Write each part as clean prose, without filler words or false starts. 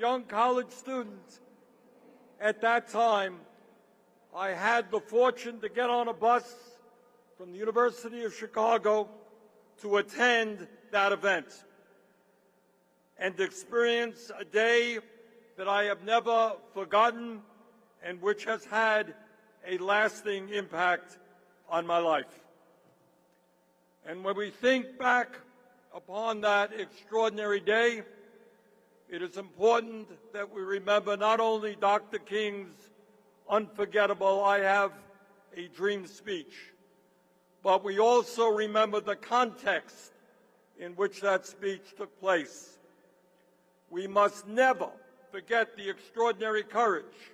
young college student at that time, I had the fortune to get on a bus from the University of Chicago to attend that event and experience a day that I have never forgotten and which has had a lasting impact on my life. And when we think back upon that extraordinary day, it is important that we remember not only Dr. King's unforgettable "I Have a Dream" speech, but we also remember the context in which that speech took place. We must never forget the extraordinary courage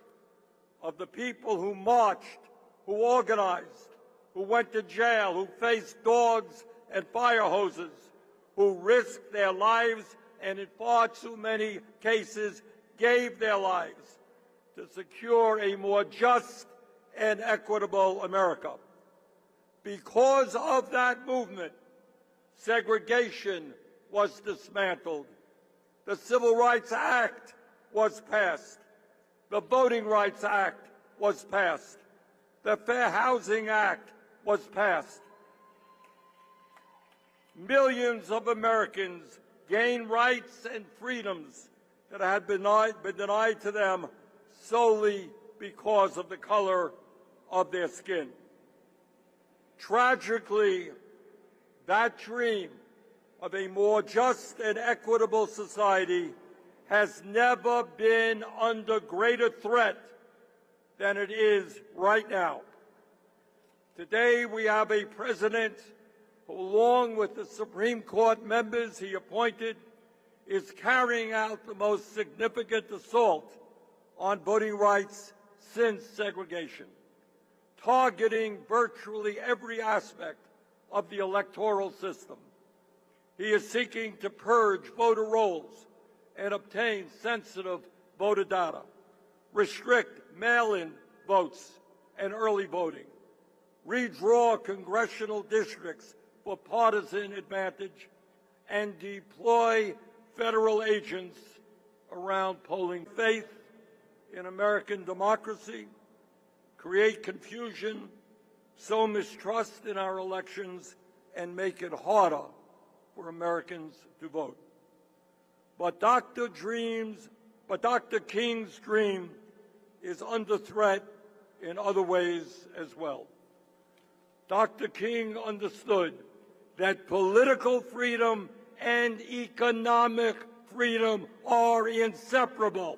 of the people who marched, who organized, who went to jail, who faced dogs and fire hoses, who risked their lives and in far too many cases gave their lives to secure a more just and equitable America. Because of that movement, segregation was dismantled. The Civil Rights Act was passed. The Voting Rights Act was passed. The Fair Housing Act was passed. Millions of Americans gained rights and freedoms that had been denied to them solely because of the color of their skin. Tragically, that dream of a more just and equitable society has never been under greater threat than it is right now. Today, we have a president who, along with the Supreme Court members he appointed, is carrying out the most significant assault on voting rights since segregation, targeting virtually every aspect of the electoral system. He is seeking to purge voter rolls and obtain sensitive voter data, restrict mail-in votes and early voting, redraw congressional districts for partisan advantage, and deploy federal agents around polling faith in American democracy, create confusion, sow mistrust in our elections, and make it harder for Americans to vote. But Dr. King's dream is under threat in other ways as well. Dr. King understood that political freedom and economic freedom are inseparable.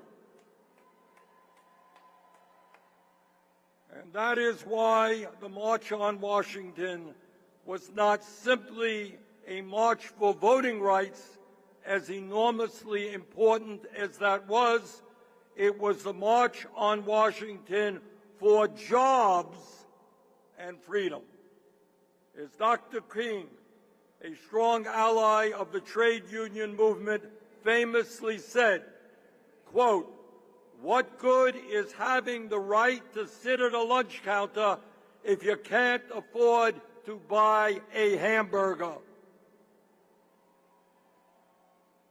And that is why the March on Washington was not simply a march for voting rights, as enormously important as that was. It was the March on Washington for jobs and freedom. As Dr. King, a strong ally of the trade union movement, famously said, quote, "What good is having the right to sit at a lunch counter if you can't afford to buy a hamburger?"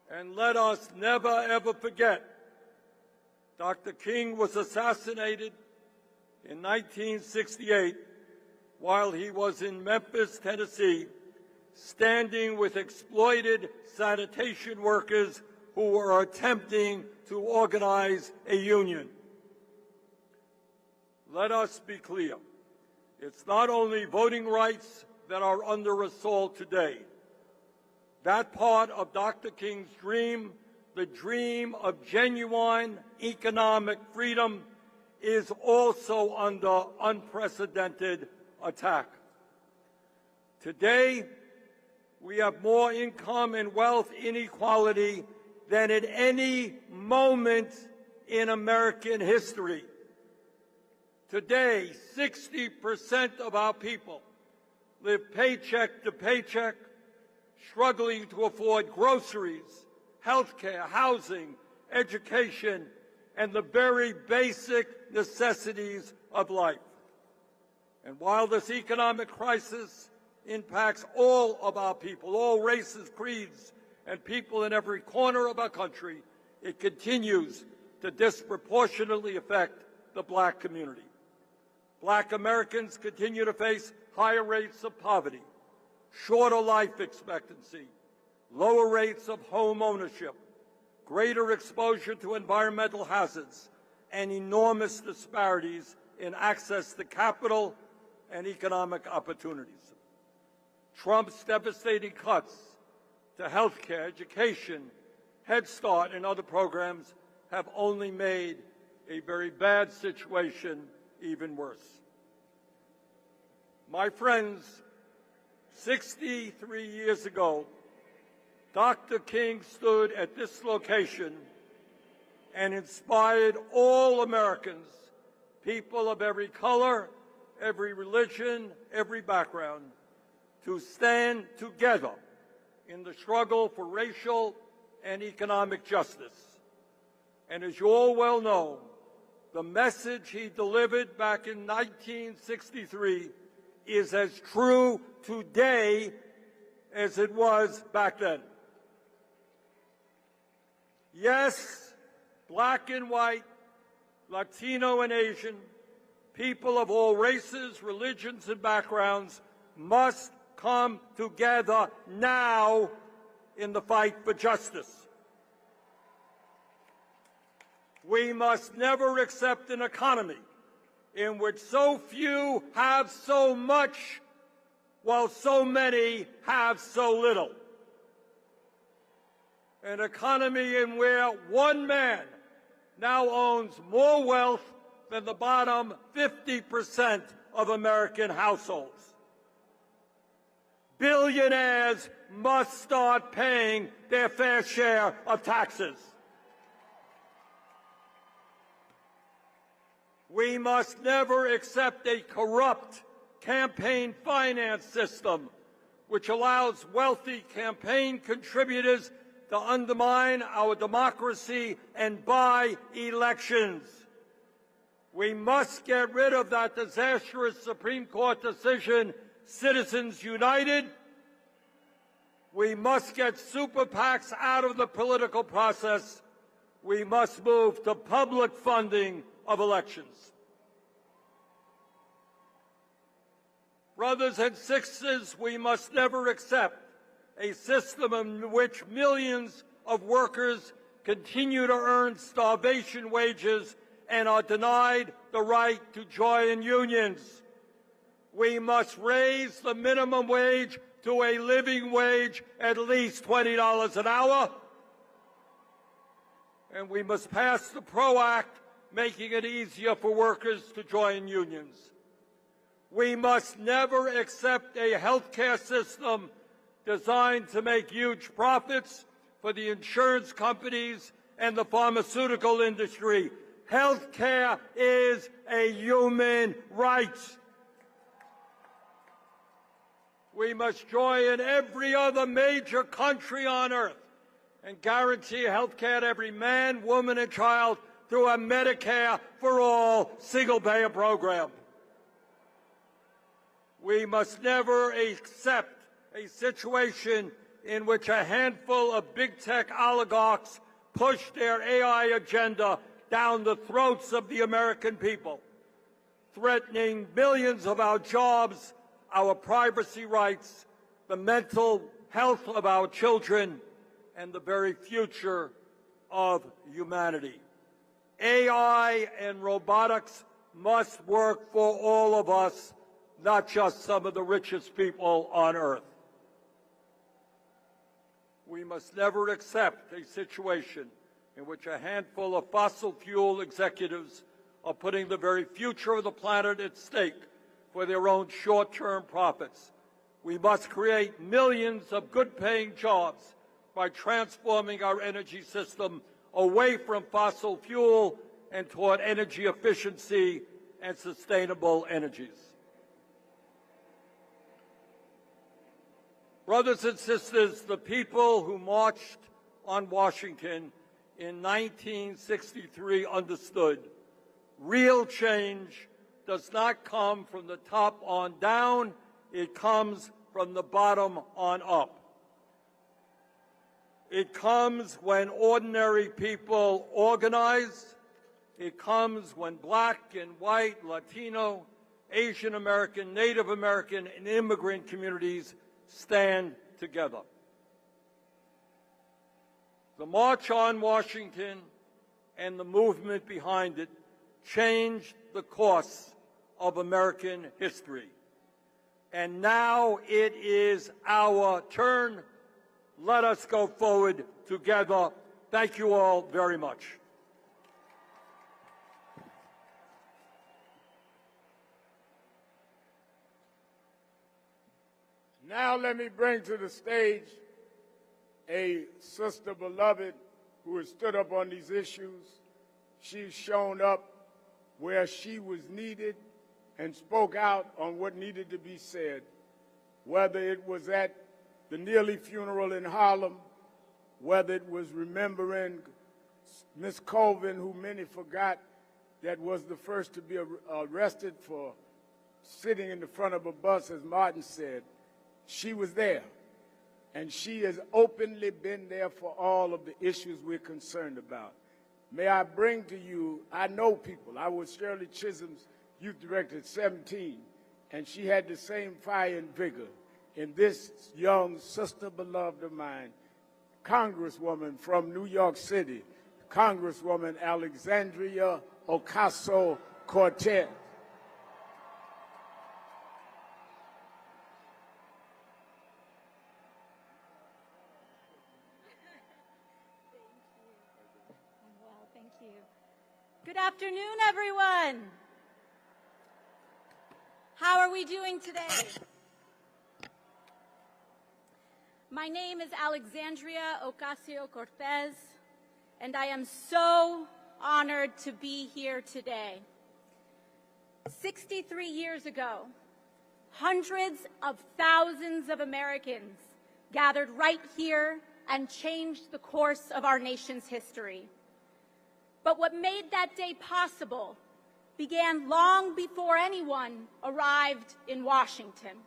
And let us never, ever forget, Dr. King was assassinated in 1968 while he was in Memphis, Tennessee, standing with exploited sanitation workers who were attempting to organize a union. Let us be clear. It's not only voting rights that are under assault today. That part of Dr. King's dream, the dream of genuine economic freedom, is also under unprecedented attack. Today, we have more income and wealth inequality than at any moment in American history. Today, 60% of our people live paycheck to paycheck, struggling to afford groceries, health care, housing, education, and the very basic necessities of life. And while this economic crisis impacts all of our people, all races, creeds, and people in every corner of our country, it continues to disproportionately affect the black community. Black Americans continue to face higher rates of poverty, shorter life expectancy, lower rates of home ownership, greater exposure to environmental hazards, and enormous disparities in access to capital and economic opportunities. Trump's devastating cuts to health care, education, Head Start, and other programs have only made a very bad situation even worse. My friends, 63 years ago, Dr. King stood at this location and inspired all Americans, people of every color, every religion, every background, to stand together in the struggle for racial and economic justice. And as you all well know, the message he delivered back in 1963 is as true today as it was back then. Yes, black and white, Latino and Asian, people of all races, religions, and backgrounds must come together now in the fight for justice. We must never accept an economy in which so few have so much while so many have so little. An economy in where one man now owns more wealth than the bottom 50% of American households. Billionaires must start paying their fair share of taxes. We must never accept a corrupt campaign finance system which allows wealthy campaign contributors to undermine our democracy and buy elections. We must get rid of that disastrous Supreme Court decision, Citizens United. We must get super PACs out of the political process. We must move to public funding of elections. Brothers and sisters, we must never accept a system in which millions of workers continue to earn starvation wages and are denied the right to join unions. We must raise the minimum wage to a living wage at least $20 an hour. And we must pass the PRO Act, making it easier for workers to join unions. We must never accept a health care system designed to make huge profits for the insurance companies and the pharmaceutical industry. Health care is a human right. We must join every other major country on earth and guarantee health care to every man, woman, and child through a Medicare for all single-payer program. We must never accept a situation in which a handful of big tech oligarchs push their AI agenda down the throats of the American people, threatening millions of our jobs, our privacy rights, the mental health of our children, and the very future of humanity. AI and robotics must work for all of us, not just some of the richest people on earth. We must never accept a situation in which a handful of fossil fuel executives are putting the very future of the planet at stake for their own short-term profits. We must create millions of good-paying jobs by transforming our energy system away from fossil fuel and toward energy efficiency and sustainable energies. Brothers and sisters, the people who marched on Washington in 1963 understood real change does not come from the top on down, it comes from the bottom on up. It comes when ordinary people organize. It comes when black and white, Latino, Asian American, Native American, and immigrant communities stand together. The March on Washington and the movement behind it changed the course of American history. And now it is our turn. Let us go forward together. Thank you all very much. Now let me bring to the stage a sister beloved who has stood up on these issues. She's shown up where she was needed and spoke out on what needed to be said, whether it was at the Neely funeral in Harlem, whether it was remembering Miss Colvin, who many forgot, that was the first to be arrested for sitting in the front of a bus, as Martin said. She was there, and she has openly been there for all of the issues we're concerned about. May I bring to you, I know people. I was Shirley Chisholm's youth director at 17, and she had the same fire and vigor in this young sister beloved of mine, Congresswoman from New York City, Congresswoman Alexandria Ocasio-Cortez. Good afternoon, everyone. How are we doing today? My name is Alexandria Ocasio-Cortez, and I am so honored to be here today. 63 years ago, hundreds of thousands of Americans gathered right here and changed the course of our nation's history. But what made that day possible began long before anyone arrived in Washington.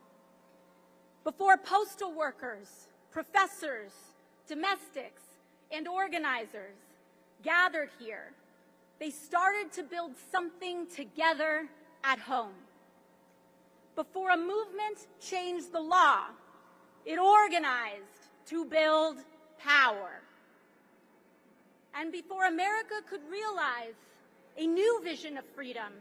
Before postal workers, professors, domestics, and organizers gathered here, they started to build something together at home. Before a movement changed the law, it organized to build power. And before America could realize a new vision of freedom,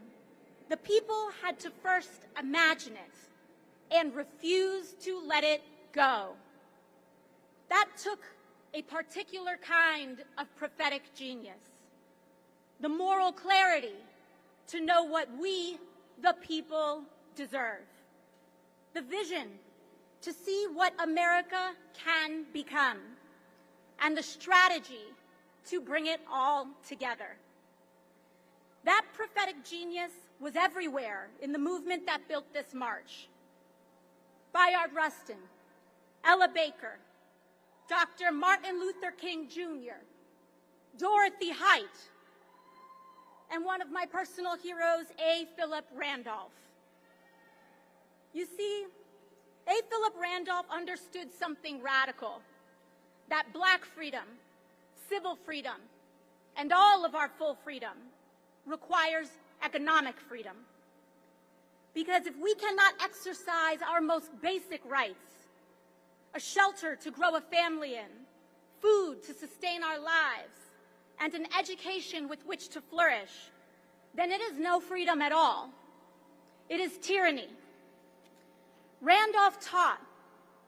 the people had to first imagine it and refuse to let it go. That took a particular kind of prophetic genius, the moral clarity to know what we, the people, deserve, the vision to see what America can become, and the strategy to bring it all together. That prophetic genius was everywhere in the movement that built this march. Bayard Rustin, Ella Baker, Dr. Martin Luther King Jr., Dorothy Height, and one of my personal heroes, A. Philip Randolph. You see, A. Philip Randolph understood something radical, that black freedom, civil freedom, and all of our full freedom requires economic freedom. Because if we cannot exercise our most basic rights, a shelter to grow a family in, food to sustain our lives, and an education with which to flourish, then it is no freedom at all. It is tyranny. Randolph taught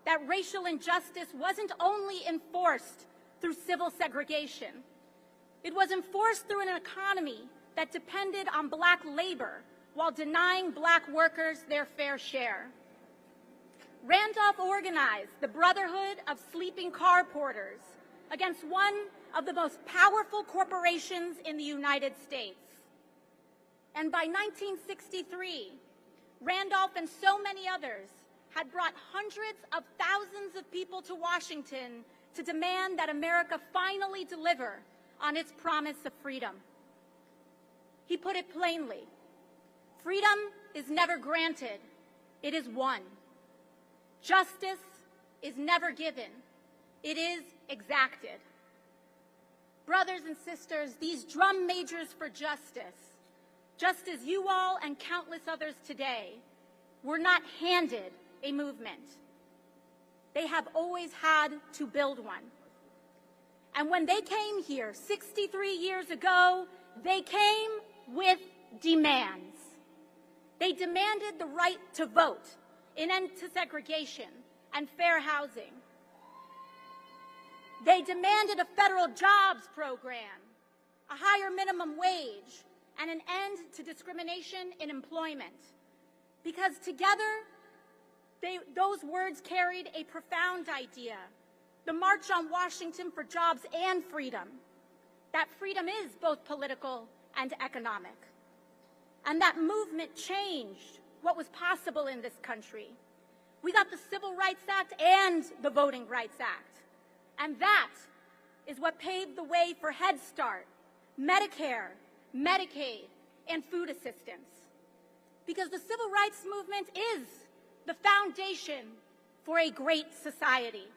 that racial injustice wasn't only enforced through civil segregation. It was enforced through an economy that depended on black labor while denying black workers their fair share. Randolph organized the Brotherhood of Sleeping Car Porters against one of the most powerful corporations in the United States. And by 1963, Randolph and so many others had brought hundreds of thousands of people to Washington to demand that America finally deliver on its promise of freedom. He put it plainly, freedom is never granted, it is won. Justice is never given, it is exacted. Brothers and sisters, these drum majors for justice, just as you all and countless others today, were not handed a movement. They have always had to build one. And when they came here 63 years ago, they came with demands. They demanded the right to vote, an end to segregation, and fair housing. They demanded a federal jobs program, a higher minimum wage, and an end to discrimination in employment. Because together, those words carried a profound idea. The March on Washington for Jobs and Freedom. That freedom is both political and economic. And that movement changed what was possible in this country. We got the Civil Rights Act and the Voting Rights Act. And that is what paved the way for Head Start, Medicare, Medicaid, and food assistance. Because the civil rights movement is the foundation for a great society,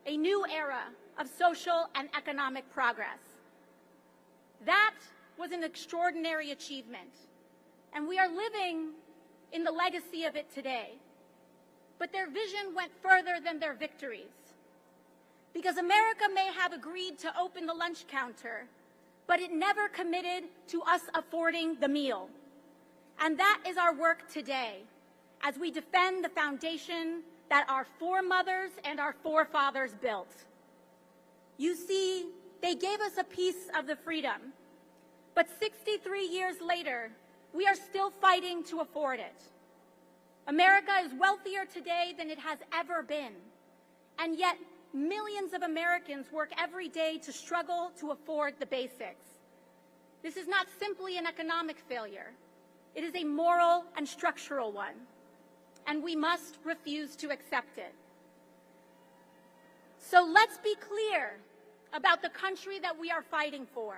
a new era of social and economic progress. That was an extraordinary achievement, and we are living in the legacy of it today. But their vision went further than their victories. Because America may have agreed to open the lunch counter, but it never committed to us affording the meal. And that is our work today, as we defend the foundation that our foremothers and our forefathers built. You see, they gave us a piece of the freedom, but 63 years later, we are still fighting to afford it. America is wealthier today than it has ever been, and yet millions of Americans work every day to struggle to afford the basics. This is not simply an economic failure. It is a moral and structural one, and we must refuse to accept it. So let's be clear about the country that we are fighting for.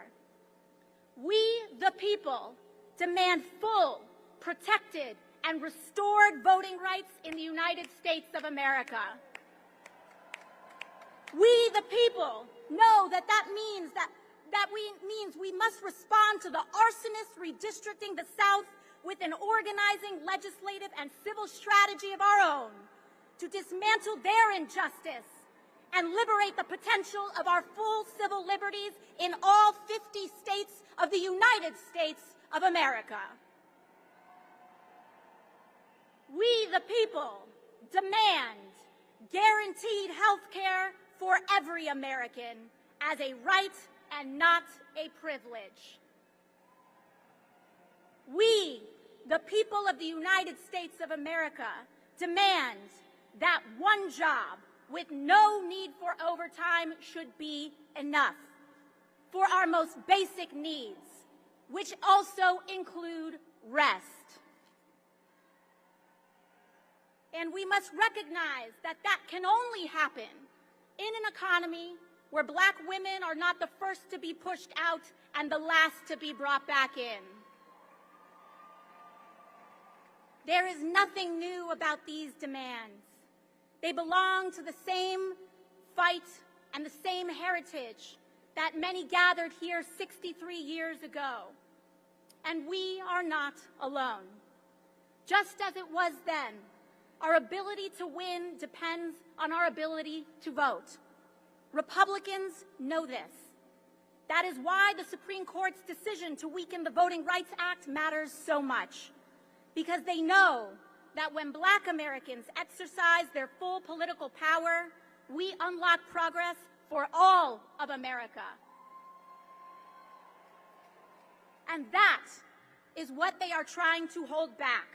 We, the people, demand full, protected, and restored voting rights in the United States of America. We, the people, know that means we must respond to the arsonists redistricting the South with an organizing, legislative, and civil strategy of our own to dismantle their injustice and liberate the potential of our full civil liberties in all 50 states of the United States of America. We, the people, demand guaranteed health care for every American as a right and not a privilege. We, the people of the United States of America, demand that one job with no need for overtime should be enough for our most basic needs, which also include rest. And we must recognize that that can only happen in an economy where Black women are not the first to be pushed out and the last to be brought back in. There is nothing new about these demands. They belong to the same fight and the same heritage that many gathered here 63 years ago. And we are not alone. Just as it was then, our ability to win depends on our ability to vote. Republicans know this. That is why the Supreme Court's decision to weaken the Voting Rights Act matters so much. Because they know that when Black Americans exercise their full political power, we unlock progress for all of America. And that is what they are trying to hold back.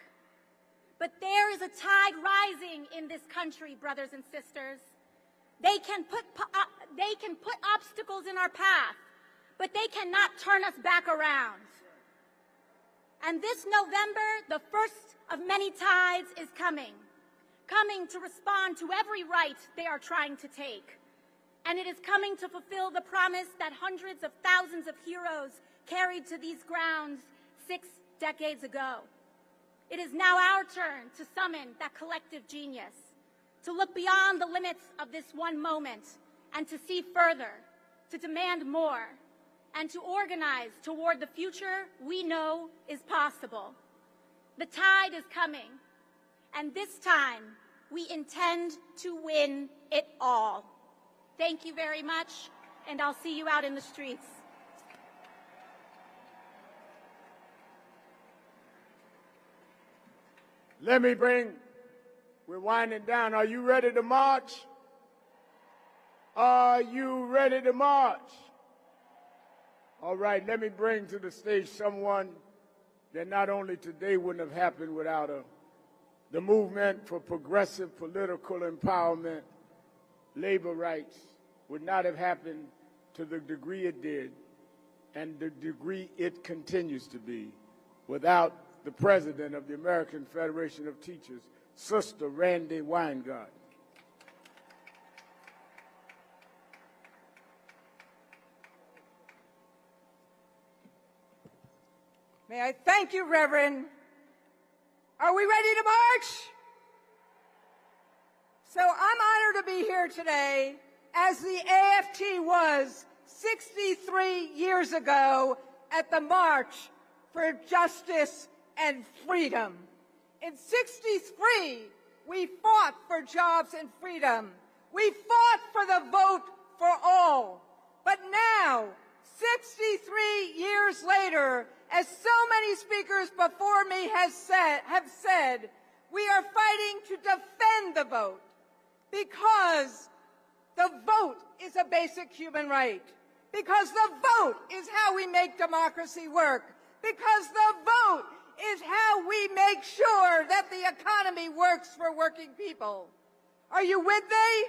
But there is a tide rising in this country, brothers and sisters. They can put obstacles in our path, but they cannot turn us back around. And this November, the first of many tides is coming to respond to every right they are trying to take. And it is coming to fulfill the promise that hundreds of thousands of heroes carried to these grounds 6 decades ago. It is now our turn to summon that collective genius, to look beyond the limits of this one moment and to see further, to demand more, and to organize toward the future we know is possible. The tide is coming, and this time we intend to win it all. Thank you very much, and I'll see you out in the streets. We're winding down. Are you ready to march? Are you ready to march? All right, let me bring to the stage someone that not only today wouldn't have happened without her. The movement for progressive political empowerment, labor rights, would not have happened to the degree it did and the degree it continues to be without the president of the American Federation of Teachers, Sister Randi Weingarten. May I thank you, Reverend. Are we ready to march? So I'm honored to be here today as the AFT was 63 years ago at the March for Justice and Freedom. In '63, we fought for jobs and freedom. We fought for the vote for all. But now, 63 years later, as so many speakers before me have said, we are fighting to defend the vote because the vote is a basic human right, because the vote is how we make democracy work, because the vote is how we make sure that the economy works for working people. Are you with me?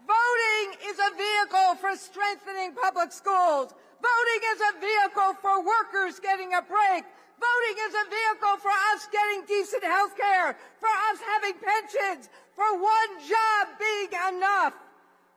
Voting is a vehicle for strengthening public schools. Voting is a vehicle for workers getting a break. Voting is a vehicle for us getting decent health care, for us having pensions, for one job being enough.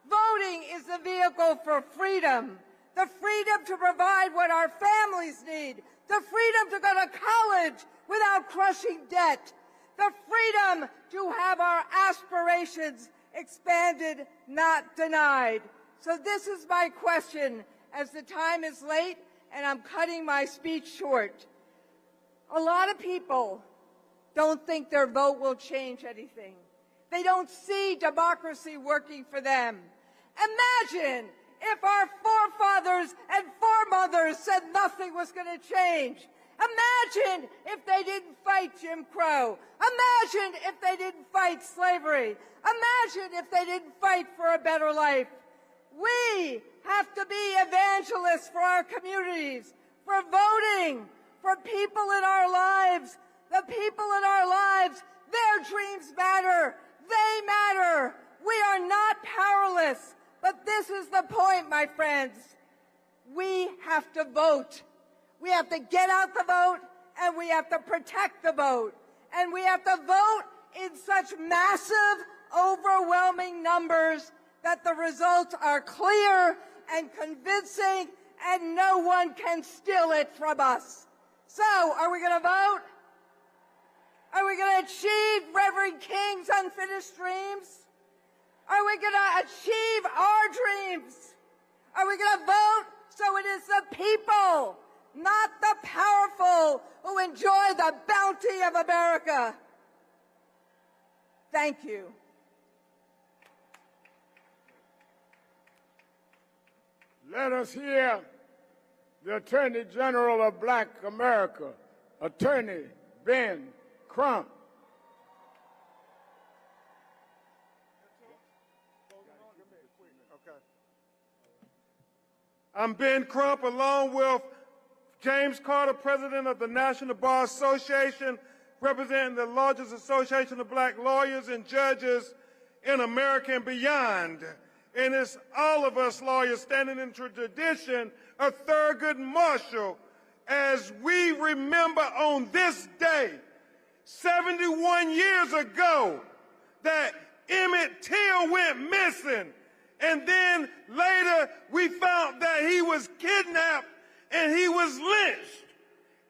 Voting is the vehicle for freedom, the freedom to provide what our families need, the freedom to go to college without crushing debt, the freedom to have our aspirations expanded, not denied. So this is my question, as the time is late and I'm cutting my speech short. A lot of people don't think their vote will change anything. They don't see democracy working for them. Imagine if our forefathers and foremothers said nothing was going to change. Imagine if they didn't fight Jim Crow. Imagine if they didn't fight slavery. Imagine if they didn't fight for a better life. We have to be evangelists for our communities, for voting, for people in our lives. The people in our lives, their dreams matter. They matter. We are not powerless. But this is the point, my friends. We have to vote. We have to get out the vote, and we have to protect the vote. And we have to vote in such massive, overwhelming numbers that the results are clear and convincing, and no one can steal it from us. So, are we going to vote? Are we going to achieve Reverend King's unfinished dreams? Are we going to achieve our dreams? Are we going to vote so it is the people, not the powerful, who enjoy the bounty of America? Thank you. Let us hear the Attorney General of Black America, Attorney Ben Crump. I'm Ben Crump, along with James Carter, President of the National Bar Association, representing the largest association of black lawyers and judges in America and beyond. And it's all of us lawyers standing in the tradition of Thurgood Marshall as we remember on this day, 71 years ago, that Emmett Till went missing. And then later we found that he was kidnapped and he was lynched.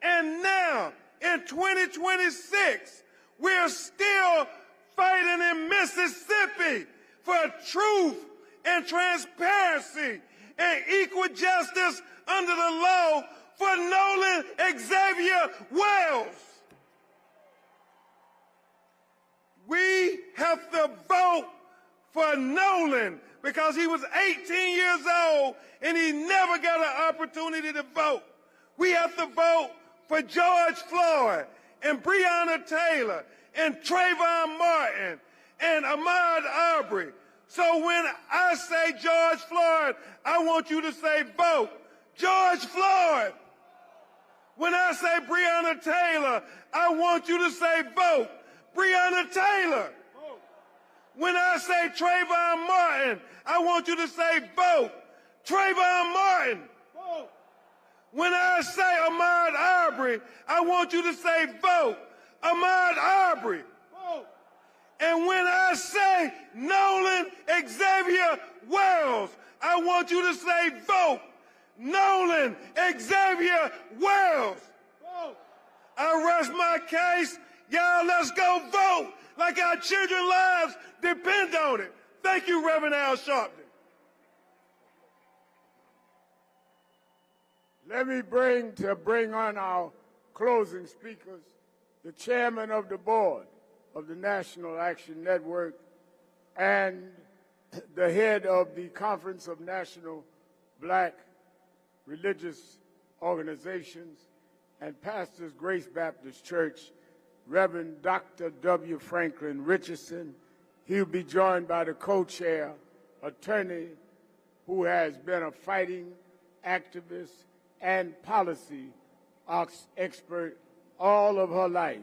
And now in 2026, we're still fighting in Mississippi for truth and transparency and equal justice under the law for Nolan Xavier Wells. We have to vote for Nolan because he was 18 years old and he never got an opportunity to vote. We have to vote for George Floyd and Breonna Taylor and Trayvon Martin and Ahmaud Arbery. So when I say George Floyd, I want you to say vote George Floyd. When I say Breonna Taylor, I want you to say vote Breonna Taylor. When I say Trayvon Martin, I want you to say vote Trayvon Martin. When I say Ahmaud Arbery, I want you to say vote Ahmaud Arbery. And when I say Nolan Xavier Wells, I want you to say vote Nolan Xavier Wells. I rest my case. Y'all, let's go vote like our children's lives depend on it. Thank you, Reverend Al Sharpton. Let me bring on our closing speakers, the chairman of the board of the National Action Network and the head of the Conference of National Black Religious Organizations and Pastors Grace Baptist Church, Reverend Dr. W. Franklin Richardson. He'll be joined by the co-chair, attorney who has been a fighting activist and policy expert all of her life.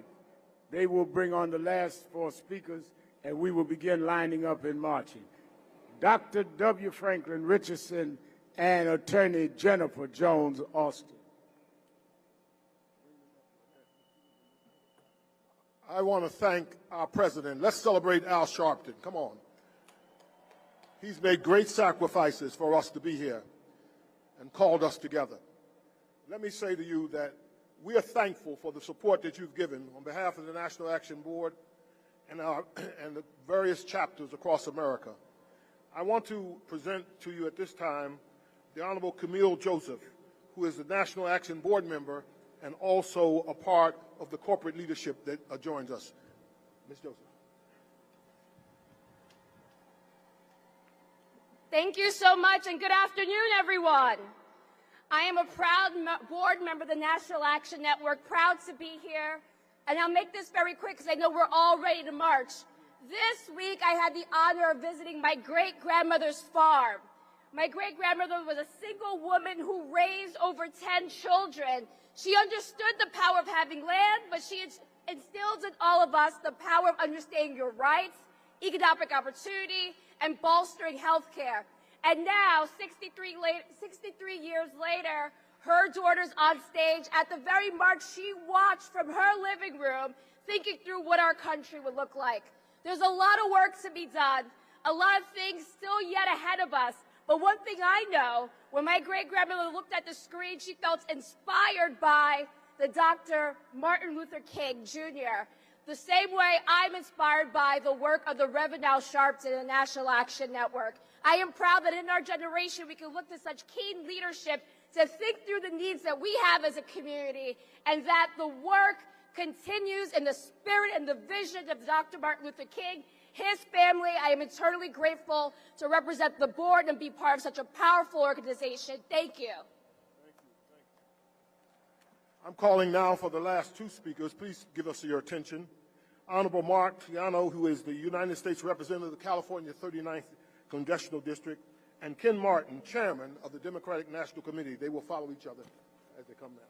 They will bring on the last four speakers, and we will begin lining up and marching. Dr. W. Franklin Richardson and attorney Jennifer Jones Austin. I want to thank our president. Let's celebrate Al Sharpton. Come on. He's made great sacrifices for us to be here and called us together. Let me say to you that we are thankful for the support that you've given on behalf of the National Action Board and the various chapters across America. I want to present to you at this time the Honorable Camille Joseph, who is the National Action Board member and also a part of the corporate leadership that joins us. Ms. Joseph. Thank you so much, and good afternoon, everyone. I am a proud board member of the National Action Network, proud to be here. And I'll make this very quick because I know we're all ready to march. This week, I had the honor of visiting my great-grandmother's farm. My great-grandmother was a single woman who raised over 10 children. She understood the power of having land, but she instilled in all of us the power of understanding your rights, economic opportunity, and bolstering health care. And now, 63 years later, her daughter's on stage at the very march she watched from her living room, thinking through what our country would look like. There's a lot of work to be done, a lot of things still yet ahead of us. But one thing I know, when my great-grandmother looked at the screen, she felt inspired by the Dr. Martin Luther King, Jr., the same way I'm inspired by the work of the Reverend Al Sharpton and the National Action Network. I am proud that in our generation we can look to such keen leadership to think through the needs that we have as a community, and that the work continues in the spirit and the vision of Dr. Martin Luther King, his family. I am eternally grateful to represent the board and be part of such a powerful organization. Thank you. I'm calling now for the last two speakers. Please give us your attention. Honorable Mark Tiano, who is the United States Representative of the California 39th Congressional District, and Ken Martin, Chairman of the Democratic National Committee. They will follow each other as they come now.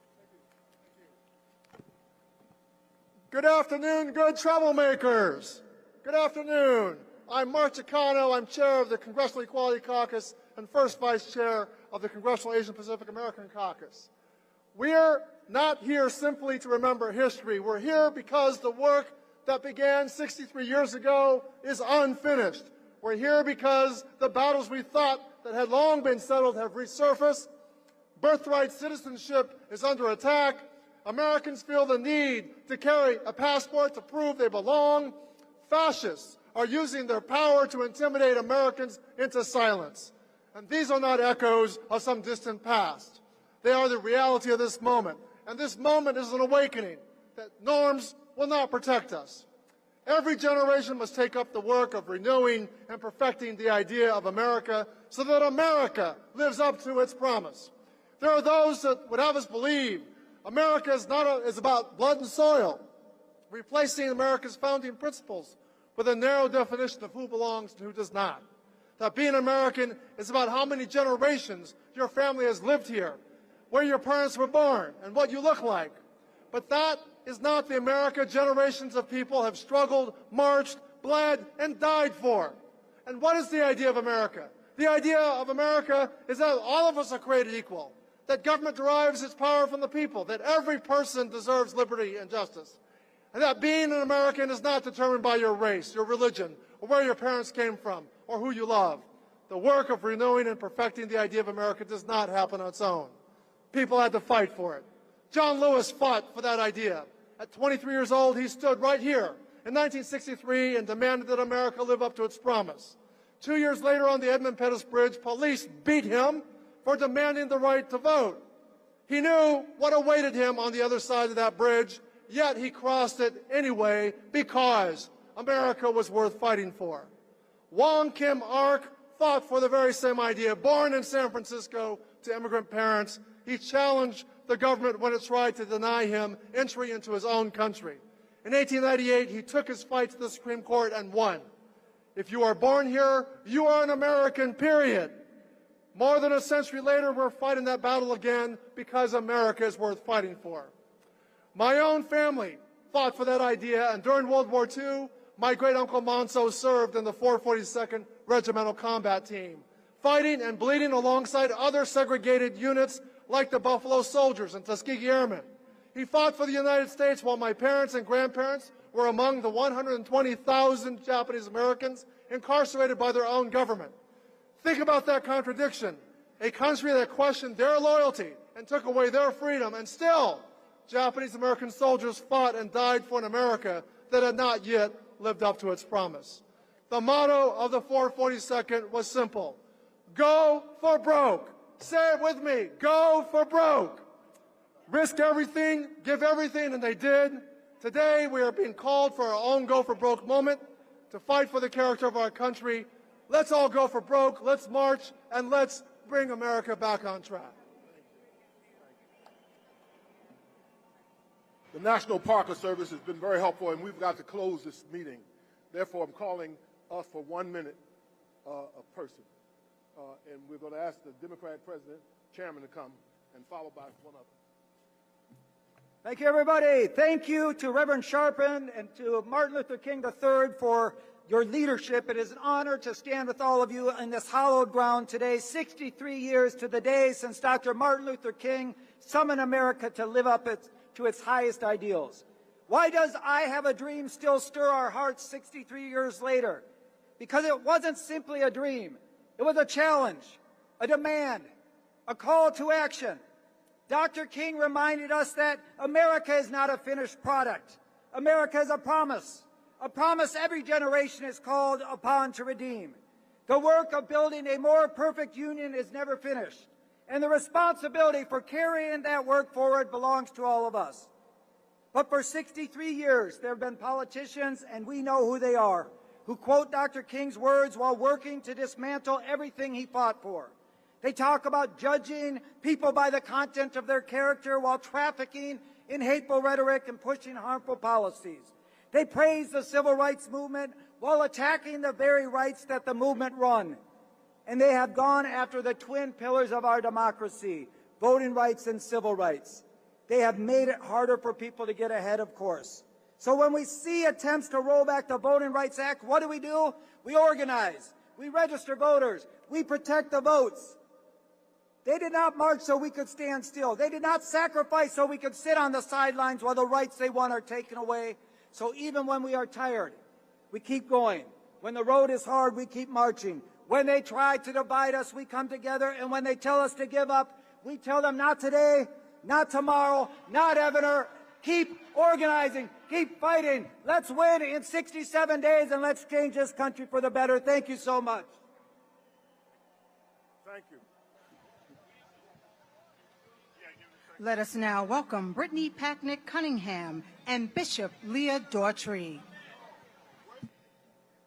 Good afternoon, good troublemakers. Good afternoon. I'm Mark Tiano. I'm chair of the Congressional Equality Caucus and first vice chair of the Congressional Asian Pacific American Caucus. We're not here simply to remember history. We're here because the work that began 63 years ago is unfinished. We're here because the battles we thought that had long been settled have resurfaced. Birthright citizenship is under attack. Americans feel the need to carry a passport to prove they belong. Fascists are using their power to intimidate Americans into silence. And these are not echoes of some distant past. They are the reality of this moment. And this moment is an awakening that norms will not protect us. Every generation must take up the work of renewing and perfecting the idea of America so that America lives up to its promise. There are those that would have us believe America is about blood and soil, replacing America's founding principles with a narrow definition of who belongs and who does not. That being American is about how many generations your family has lived here, where your parents were born, and what you look like. But that is not the America generations of people have struggled, marched, bled, and died for. And what is the idea of America? The idea of America is that all of us are created equal, that government derives its power from the people, that every person deserves liberty and justice, and that being an American is not determined by your race, your religion, or where your parents came from, or who you love. The work of renewing and perfecting the idea of America does not happen on its own. People had to fight for it. John Lewis fought for that idea. At 23 years old, he stood right here in 1963 and demanded that America live up to its promise. 2 years later on the Edmund Pettus Bridge, police beat him for demanding the right to vote. He knew what awaited him on the other side of that bridge, yet he crossed it anyway because America was worth fighting for. Wong Kim Ark fought for the very same idea. Born in San Francisco to immigrant parents, he challenged the government when it tried to deny him entry into his own country. In 1898, he took his fight to the Supreme Court and won. If you are born here, you are an American, period. More than a century later, we're fighting that battle again because America is worth fighting for. My own family fought for that idea, and during World War II, my great-uncle Monso served in the 442nd Regimental Combat Team, fighting and bleeding alongside other segregated units like the Buffalo Soldiers and Tuskegee Airmen. He fought for the United States while my parents and grandparents were among the 120,000 Japanese Americans incarcerated by their own government. Think about that contradiction. A country that questioned their loyalty and took away their freedom, and still Japanese American soldiers fought and died for an America that had not yet lived up to its promise. The motto of the 442nd was simple: go for broke. Say it with me, go for broke. Risk everything, give everything, and they did. Today we are being called for our own go for broke moment to fight for the character of our country. Let's all go for broke, let's march, and let's bring America back on track. The National Park Service has been very helpful, and we've got to close this meeting. Therefore, I'm calling us for 1 minute a person. And we're going to ask the Democratic President, Chairman, to come, and followed by one other. Thank you, everybody. Thank you to Reverend Sharpen and to Martin Luther King III for your leadership. It is an honor to stand with all of you in this hallowed ground today, 63 years to the day since Dr. Martin Luther King summoned America to live up to its highest ideals. Why does I Have a Dream still stir our hearts 63 years later? Because it wasn't simply a dream. It was a challenge, a demand, a call to action. Dr. King reminded us that America is not a finished product. America is a promise every generation is called upon to redeem. The work of building a more perfect union is never finished, and the responsibility for carrying that work forward belongs to all of us. But for 63 years, there have been politicians, and we know who they are, who quote Dr. King's words while working to dismantle everything he fought for. They talk about judging people by the content of their character while trafficking in hateful rhetoric and pushing harmful policies. They praise the civil rights movement while attacking the very rights that the movement run. And they have gone after the twin pillars of our democracy, voting rights and civil rights. They have made it harder for people to get ahead, of course. So when we see attempts to roll back the Voting Rights Act, what do? We organize. We register voters. We protect the votes. They did not march so we could stand still. They did not sacrifice so we could sit on the sidelines while the rights they want are taken away. So even when we are tired, we keep going. When the road is hard, we keep marching. When they try to divide us, we come together. And when they tell us to give up, we tell them not today, not tomorrow, not ever, Keep organizing. Keep fighting. Let's win in 67 days, and let's change this country for the better. Thank you so much. Thank you. Let us now welcome Brittany Packnick Cunningham and Bishop Leah Daughtry.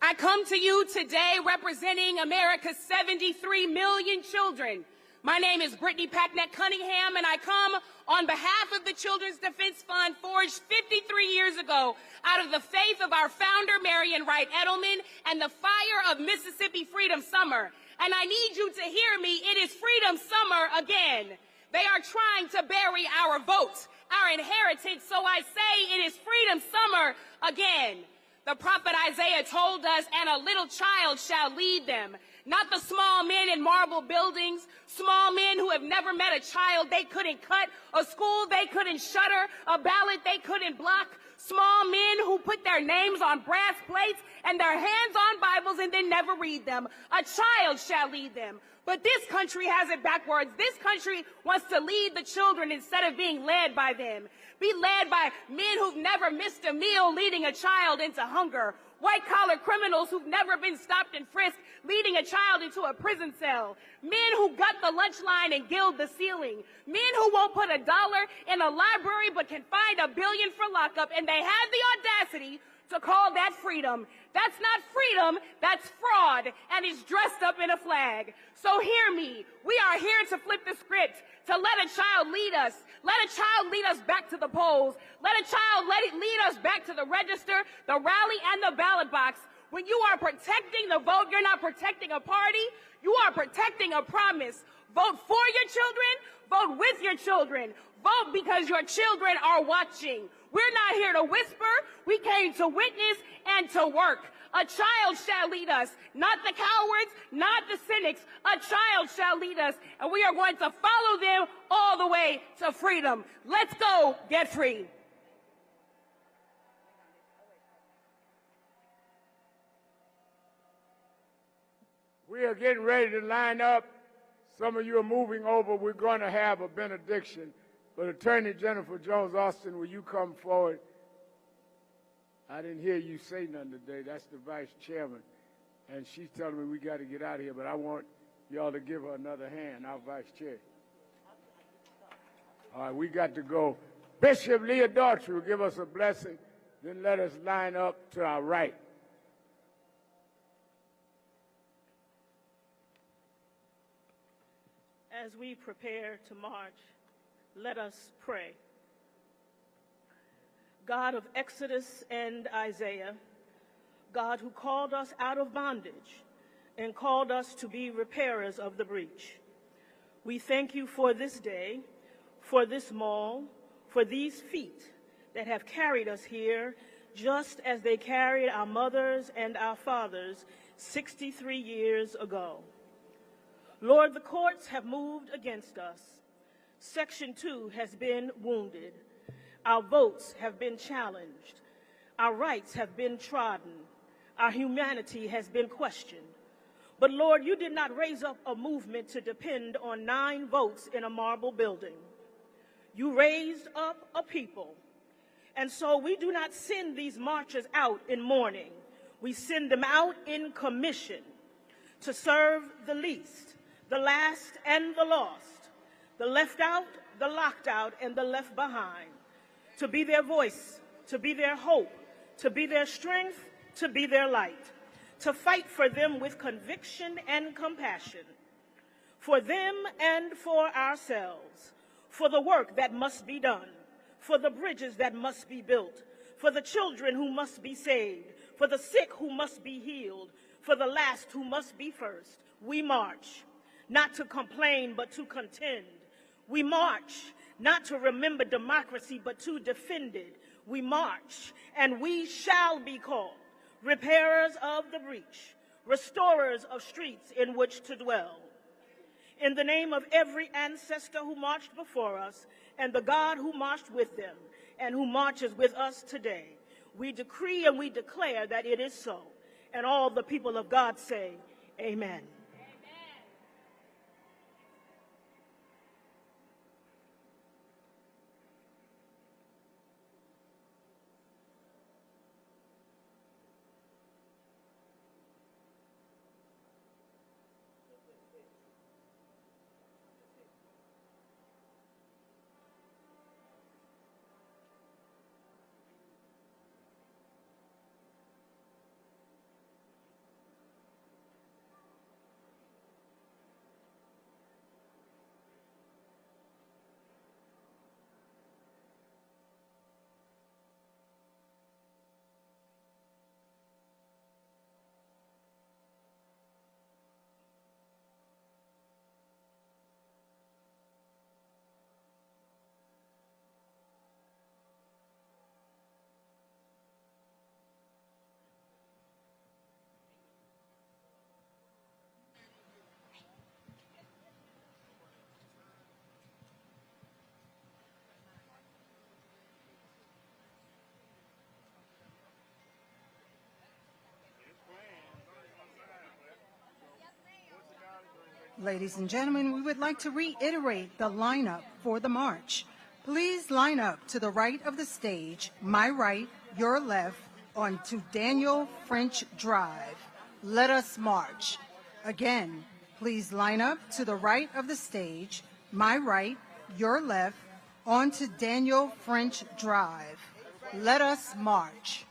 I come to you today representing America's 73 million children. My name is Brittany Packnick Cunningham, and I come on behalf of the Children's Defense Fund, forged 53 years ago out of the faith of our founder, Marion Wright Edelman, and the fire of Mississippi Freedom Summer. And I need you to hear me. It is Freedom Summer again. They are trying to bury our vote, our inheritance, so I say it is Freedom Summer again. The prophet Isaiah told us, and a little child shall lead them. Not the small men in marble buildings, small men who have never met a child they couldn't cut, a school they couldn't shutter, a ballot they couldn't block, small men who put their names on brass plates and their hands on Bibles and then never read them. A child shall lead them. But this country has it backwards. This country wants to lead the children instead of being led by them. Be led by men who've never missed a meal leading a child into hunger. White-collar criminals who've never been stopped and frisked, leading a child into a prison cell. Men who gut the lunch line and gild the ceiling. Men who won't put $1 in a library but can find $1 billion for lockup, and they have the audacity to call that freedom. That's not freedom, that's fraud, and it's dressed up in a flag. So hear me. We are here to flip the script, to let a child lead us. Let a child lead us back to the polls. Let a child lead us back to the register, the rally, and the ballot box. When you are protecting the vote, you're not protecting a party. You are protecting a promise. Vote for your children. Vote with your children. Vote because your children are watching. We're not here to whisper. We came to witness and to work. A child shall lead us, not the cowards, not the cynics. A child shall lead us, and we are going to follow them all the way to freedom. Let's go get free. We are getting ready to line up. Some of you are moving over. We're going to have a benediction. But Attorney Jennifer Jones-Austin, will you come forward? I didn't hear you say nothing today. That's the vice chairman. And she's telling me we got to get out of here, but I want y'all to give her another hand, our vice chair. All right, we got to go. Bishop Leah Daughtry will give us a blessing. Then let us line up to our right. As we prepare to march, let us pray. God of Exodus and Isaiah, God who called us out of bondage and called us to be repairers of the breach, we thank you for this day, for this mall, for these feet that have carried us here just as they carried our mothers and our fathers 63 years ago. Lord, the courts have moved against us. Section 2 has been wounded. Our votes have been challenged. Our rights have been trodden. Our humanity has been questioned. But Lord, you did not raise up a movement to depend on 9 votes in a marble building. You raised up a people. And so we do not send these marchers out in mourning. We send them out in commission to serve the least, the last, and the lost, the left out, the locked out, and the left behind. To be their voice, to be their hope, to be their strength, to be their light, to fight for them with conviction and compassion, for them and for ourselves, for the work that must be done, for the bridges that must be built, for the children who must be saved, for the sick who must be healed, for the last who must be first. We march, not to complain, but to contend. We march, not to remember democracy, but to defend it. We march, and we shall be called repairers of the breach, restorers of streets in which to dwell. In the name of every ancestor who marched before us, and the God who marched with them, and who marches with us today, we decree and we declare that it is so. And all the people of God say, amen. Ladies and gentlemen, we would like to reiterate the lineup for the march. Please line up to the right of the stage, my right, your left, onto Daniel French Drive. Let us march. Again, please line up to the right of the stage, my right, your left, onto Daniel French Drive. Let us march.